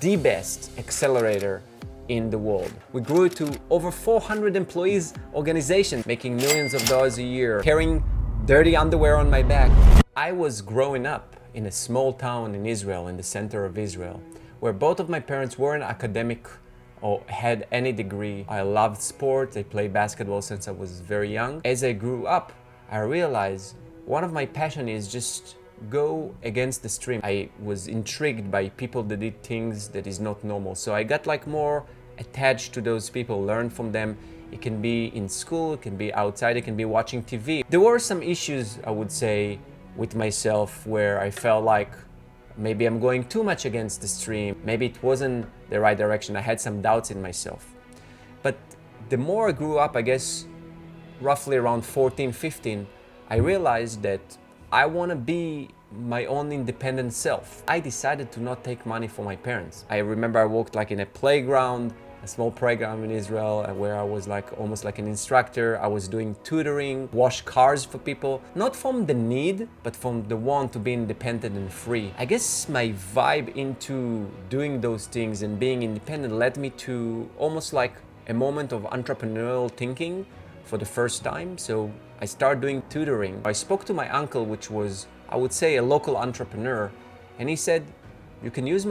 the best accelerator in the world. We grew to over 400 employees organization, making millions of dollars a year, carrying dirty underwear on my back. I was growing up in a small town in Israel, in the center of Israel, where both of my parents weren't academic or had any degree. I loved sports. I played basketball since I was very young. As I grew up, I realized one of my passions is just go against the stream. I was intrigued by people that did things that is not normal. So I got like more attached to those people, learn from them. It can be in school, it can be outside, it can be watching TV. There were some issues, I would say, with myself where I felt like maybe I'm going too much against the stream. Maybe it wasn't the right direction. I had some doubts in myself. But the more I grew up, I guess roughly around 14, 15, I realized that I want to be my own independent self. I decided to not take money from my parents. I remember I worked like in a playground, a small playground in Israel, where I was like almost like an instructor. I was doing tutoring, wash cars for people, not from the need, but from the want to be independent and free. I guess my vibe into doing those things and being independent led me to almost like a moment of entrepreneurial thinking for the first time. So I started doing tutoring. I spoke to my uncle, which was, I would say, a local entrepreneur, and he said, you can use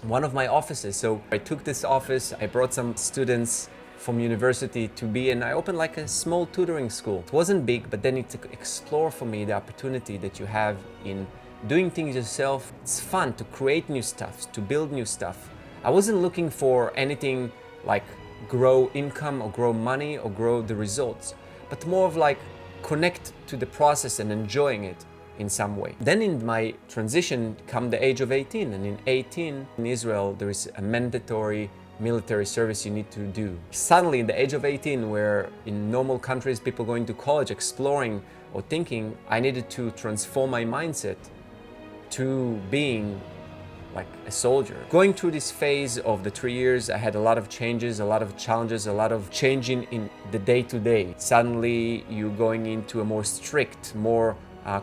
one of my offices. So I took this office, I brought some students from university to be, and I opened like a small tutoring school. It wasn't big, but then it explored for me the opportunity that you have in doing things yourself. It's fun to create new stuff, to build new stuff. I wasn't looking for anything like grow income or grow money or grow the results, but more of like connect to the process and enjoying it in some way. Then in my transition come the age of 18, and in 18 in Israel there is a mandatory military service you need to do. Suddenly in the age of 18, where in normal countries people going to college exploring or thinking, I needed to transform my mindset to being like a soldier. Going through this phase of the 3 years, I had a lot of changes, a lot of challenges, a lot of changing in the day-to-day. Suddenly you're going into a more strict, more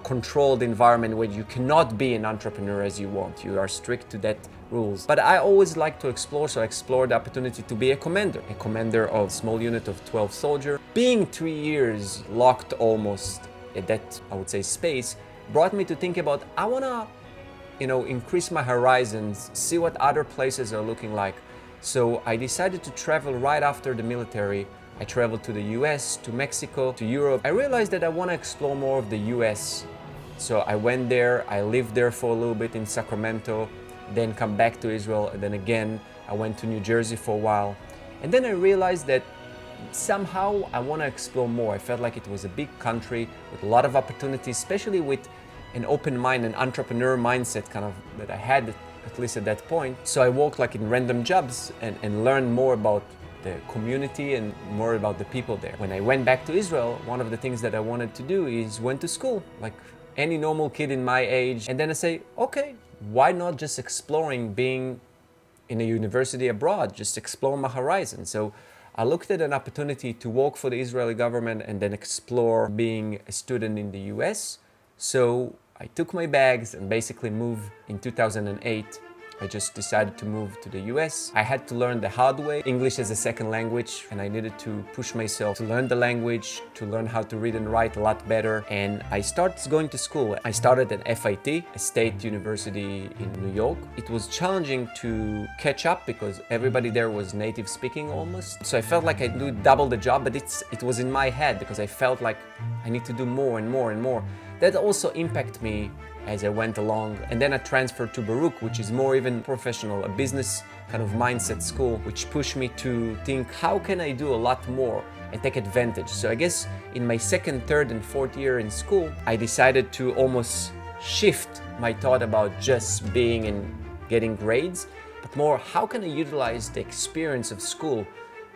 controlled environment where you cannot be an entrepreneur as you want. You are strict to that rules. But I always like to explore, so I explored the opportunity to be a commander of a small unit of 12 soldiers. Being 3 years locked almost at that, I would say, space, brought me to think about, I wanna increase my horizons, see what other places are looking like. So I decided to travel right after the military. I traveled to the US, to Mexico, to Europe. I realized that I want to explore more of the US. So I went there, I lived there for a little bit in Sacramento, then come back to Israel, and then again, I went to New Jersey for a while. And then I realized that somehow I want to explore more. I felt like it was a big country with a lot of opportunities, especially with an open mind, an entrepreneur mindset kind of that I had at least at that point. So I worked like in random jobs and learned more about the community and more about the people there. When I went back to Israel, one of the things that I wanted to do is went to school, like any normal kid in my age. And then I say, okay, why not just exploring being in a university abroad, just explore my horizon. So I looked at an opportunity to work for the Israeli government and then explore being a student in the US. So I took my bags and basically moved in 2008. I just decided to move to the US. I had to learn the hard way, English as a second language, and I needed to push myself to learn the language, to learn how to read and write a lot better. And I started going to school. I started at FIT, a state university in New York. It was challenging to catch up because everybody there was native speaking almost. So I felt like I do double the job, but it was in my head because I felt like I need to do more and more and more. That also impacted me as I went along. And then I transferred to Baruch, which is more even professional, a business kind of mindset school, which pushed me to think, how can I do a lot more and take advantage? So I guess in my second, third, and fourth year in school, I decided to almost shift my thought about just being and getting grades, but more, how can I utilize the experience of school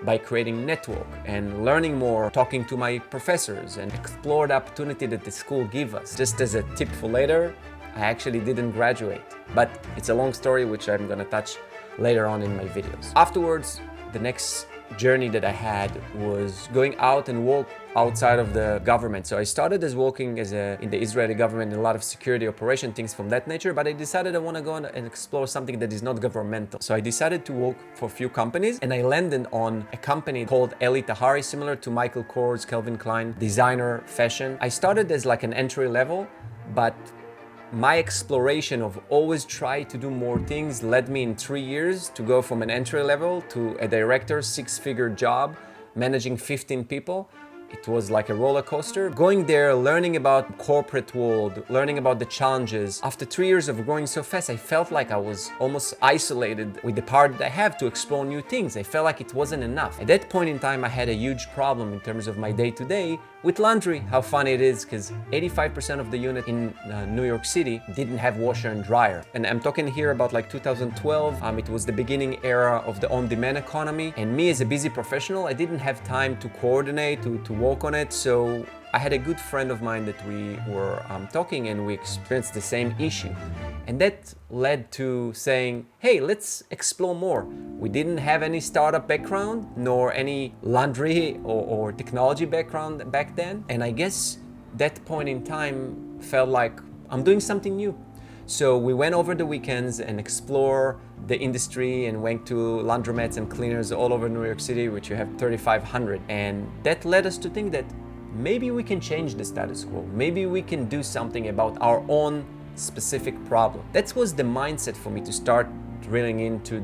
by creating network and learning more, talking to my professors and explore the opportunity that the school give us. Just as a tip for later, I actually didn't graduate, but it's a long story which I'm gonna touch later on in my videos. Afterwards, the next journey that I had was going out and walk outside of the government. So I started as working in the Israeli government in a lot of security operation things from that nature, but I decided I want to go and explore something that is not governmental. So I decided to work for a few companies, and I landed on a company called Eli Tahari, similar to Michael Kors, Calvin Klein, designer fashion. I started as like an entry level, but my exploration of always try to do more things led me in 3 years to go from an entry level to a director, 6-figure job, managing 15 people. It was like a roller coaster. Going there, learning about corporate world, learning about the challenges. After 3 years of growing so fast, I felt like I was almost isolated with the power that I have to explore new things. I felt like it wasn't enough. At that point in time, I had a huge problem in terms of my day-to-day with laundry. How funny it is, because 85% of the unit in New York City didn't have washer and dryer. And I'm talking here about like 2012. It was the beginning era of the on-demand economy. And me as a busy professional, I didn't have time to coordinate, to work on it. So I had a good friend of mine that we were talking, and we experienced the same issue. And that led to saying, hey, let's explore more. We didn't have any startup background, nor any laundry or technology background back then. And I guess that point in time felt like I'm doing something new. So we went over the weekends and explore the industry and went to laundromats and cleaners all over New York City, which you have 3,500. And that led us to think that maybe we can change the status quo. Maybe we can do something about our own specific problem. That was the mindset for me to start drilling into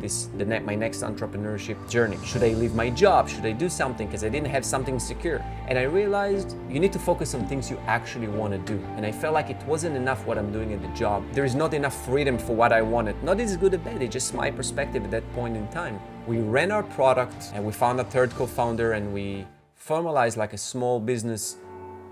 my next entrepreneurship journey. Should I leave my job? Should I do something? Because I didn't have something secure. And I realized you need to focus on things you actually want to do. And I felt like it wasn't enough what I'm doing at the job. There is not enough freedom for what I wanted. Not as good or bad, it's just my perspective at that point in time. We ran our product and we found a third co-founder, and we formalized like a small business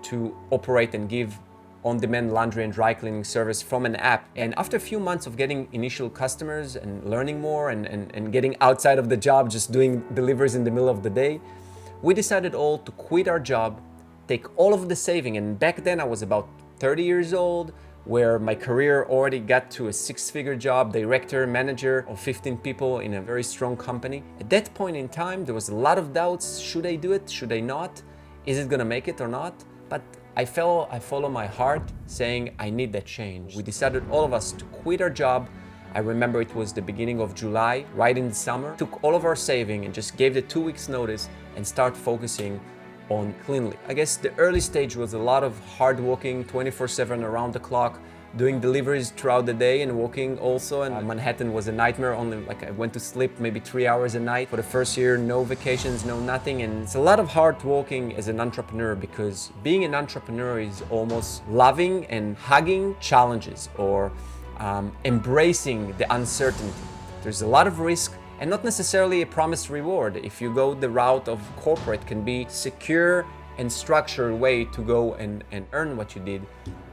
to operate and give on-demand laundry and dry cleaning service from an app. And after a few months of getting initial customers and learning more and getting outside of the job, just doing deliveries in the middle of the day, we decided all to quit our job, take all of the saving. And back then I was about 30 years old, where my career already got to a 6-figure job, director, manager of 15 people in a very strong company. At that point in time, there was a lot of doubts. Should I do it? Should I not? Is it gonna make it or not? But I follow my heart saying I need that change. We decided all of us to quit our job. I remember it was the beginning of July, right in the summer. Took all of our saving and just gave the 2 weeks notice and start focusing on cleanly. I guess the early stage was a lot of hard working, 24/7 around the clock, doing deliveries throughout the day and working also. And Manhattan was a nightmare. Only like I went to sleep maybe 3 hours a night for the first year, no vacations, no nothing. And it's a lot of hard working as an entrepreneur, because being an entrepreneur is almost loving and hugging challenges, or embracing the uncertainty. There's a lot of risk and not necessarily a promised reward. If you go the route of corporate, can be secure and structured way to go and earn what you did.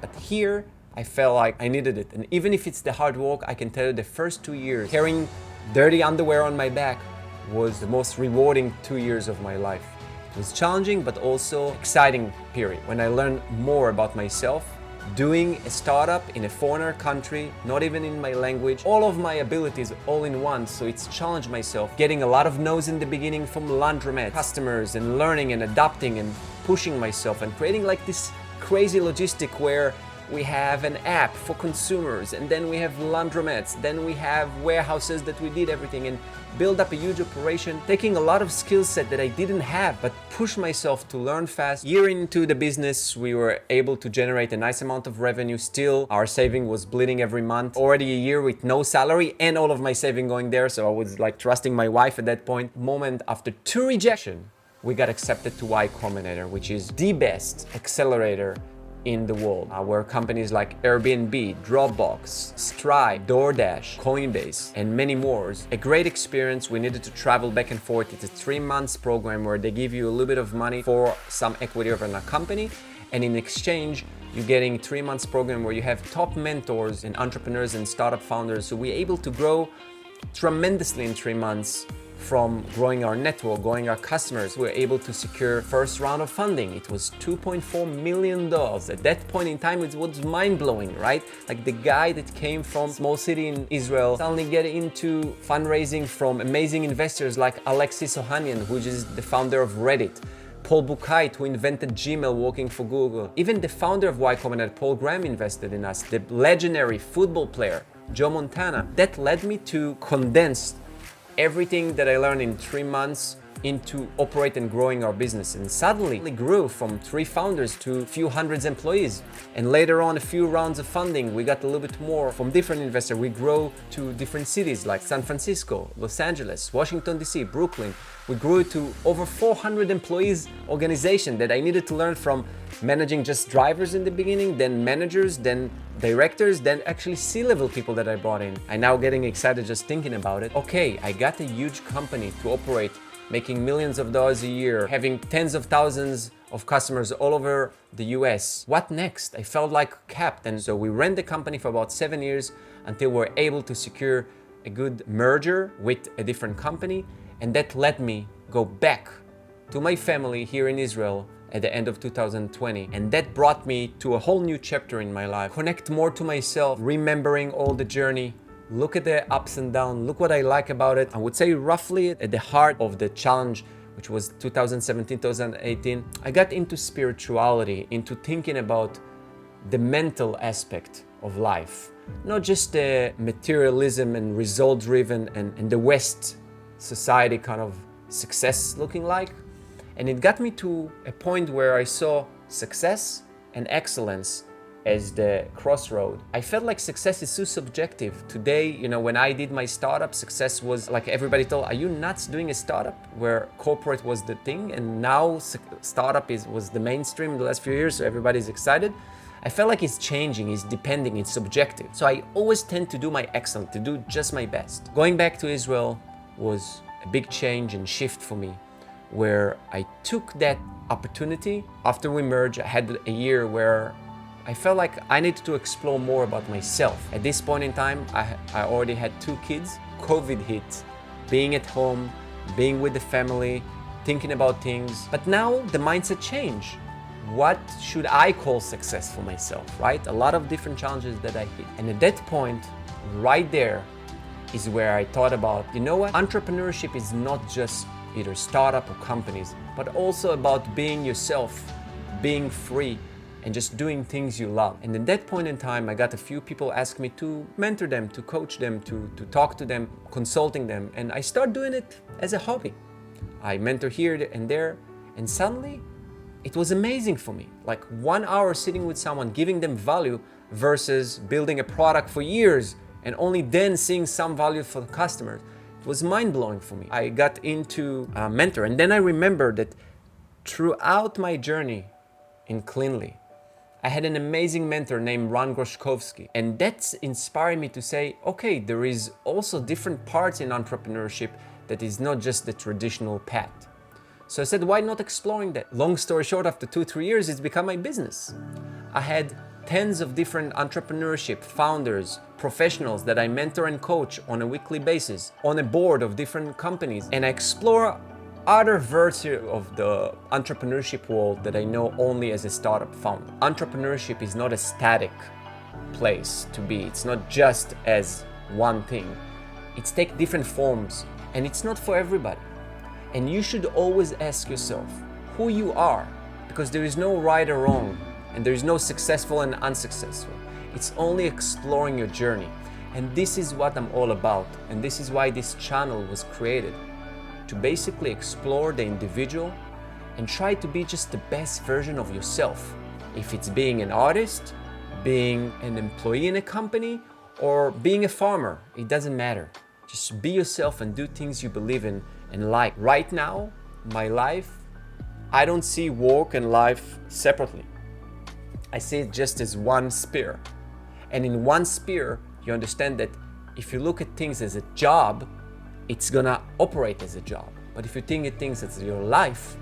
But here, I felt like I needed it. And even if it's the hard work, I can tell you the first 2 years, carrying dirty underwear on my back was the most rewarding 2 years of my life. It was challenging, but also exciting period. When I learned more about myself, doing a startup in a foreigner country, not even in my language, all of my abilities all in one. So it's challenged myself, getting a lot of no's in the beginning from laundromat customers, and learning and adapting and pushing myself and creating like this crazy logistic where we have an app for consumers, and then we have laundromats, then we have warehouses that we did everything, and build up a huge operation, taking a lot of skill set that I didn't have, but push myself to learn fast. Year into the business, we were able to generate a nice amount of revenue. Still, our saving was bleeding every month. Already a year with no salary and all of my saving going there, so I was like trusting my wife at that point. Moment after 2 rejections, we got accepted to YCombinator, which is the best accelerator in the world, where companies like Airbnb, Dropbox, Stripe, DoorDash, Coinbase, and many more. A great experience. We needed to travel back and forth. It's a 3 months program where they give you a little bit of money for some equity of a company, and in exchange, you're getting 3 months program where you have top mentors and entrepreneurs and startup founders. So we're able to grow tremendously in 3 months from growing our network, growing our customers. We were able to secure first round of funding. It was $2.4 million. At that point in time, it was mind-blowing, right? Like the guy that came from small city in Israel suddenly get into fundraising from amazing investors like Alexis Ohanian, who is the founder of Reddit, Paul Buchheit, who invented Gmail working for Google. Even the founder of YCombinator, Paul Graham, invested in us. The legendary football player, Joe Montana. That led me to condense everything that I learned in 3 months into operate and growing our business. And suddenly it grew from 3 founders to a few hundreds employees. And later on, a few rounds of funding, we got a little bit more from different investors. We grow to different cities like San Francisco, Los Angeles, Washington, DC, Brooklyn. We grew to over 400 employees organization that I needed to learn from managing just drivers in the beginning, then managers, then directors, then actually C-level people that I brought in. I'm now getting excited just thinking about it. Okay, I got a huge company to operate, making millions of dollars a year, having tens of thousands of customers all over the US. What next? I felt like capped. And so we ran the company for about 7 years until we were able to secure a good merger with a different company. And that let me go back to my family here in Israel at the end of 2020. And that brought me to a whole new chapter in my life. Connect more to myself, remembering all the journey, look at the ups and downs, look what I like about it. I would say roughly at the heart of the challenge, which was 2017, 2018, I got into spirituality, into thinking about the mental aspect of life, not just the materialism and result-driven and the West society kind of success looking like. And it got me to a point where I saw success and excellence as the crossroad. I felt like success is so subjective. Today, when I did my startup, success was like everybody told, are you nuts doing a startup? Where corporate was the thing, and now startup was the mainstream in the last few years, so everybody's excited. I felt like it's changing, it's depending, it's subjective. So I always tend to do my excellent, to do just my best. Going back to Israel was a big change and shift for me, where I took that opportunity. After we merged, I had a year where I felt like I needed to explore more about myself. At this point in time, I already had 2 kids. COVID hit, being at home, being with the family, thinking about things. But now the mindset changed. What should I call success for myself, right? A lot of different challenges that I hit. And at that point, right there, is where I thought about, what? Entrepreneurship is not just either startup or companies, but also about being yourself, being free, and just doing things you love. And at that point in time, I got a few people ask me to mentor them, to coach them, to talk to them, consulting them. And I started doing it as a hobby. I mentor here and there, and suddenly it was amazing for me. Like 1 hour sitting with someone, giving them value versus building a product for years and only then seeing some value for the customers. It was mind-blowing for me. I got into mentor, and then I remember that throughout my journey in Cleanly, I had an amazing mentor named Ron Groshkovsky, and that's inspired me to say, okay, there is also different parts in entrepreneurship that is not just the traditional path. So I said, why not exploring that? Long story short, after 2-3 years, it's become my business. I had tens of different entrepreneurship founders, professionals that I mentor and coach on a weekly basis, on a board of different companies, and I explore other versions of the entrepreneurship world that I know only as a startup founder. Entrepreneurship is not a static place to be. It's not just as one thing. It's take different forms, and it's not for everybody. And you should always ask yourself who you are, because there is no right or wrong, and there is no successful and unsuccessful. It's only exploring your journey. And this is what I'm all about. And this is why this channel was created, to basically explore the individual and try to be just the best version of yourself. If it's being an artist, being an employee in a company, or being a farmer, it doesn't matter. Just be yourself and do things you believe in and like. Right now, my life, I don't see work and life separately. I see it just as one spear. And in one spear, you understand that if you look at things as a job, it's gonna operate as a job. But if you think of things as your life,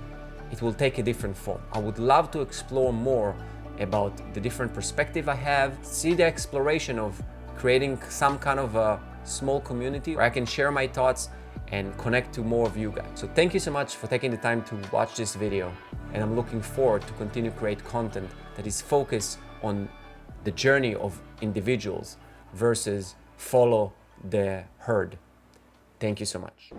it will take a different form. I would love to explore more about the different perspective I have, see the exploration of creating some kind of a small community where I can share my thoughts and connect to more of you guys. So thank you so much for taking the time to watch this video, and I'm looking forward to continue to create content that is focused on the journey of individuals versus follow the herd. Thank you so much.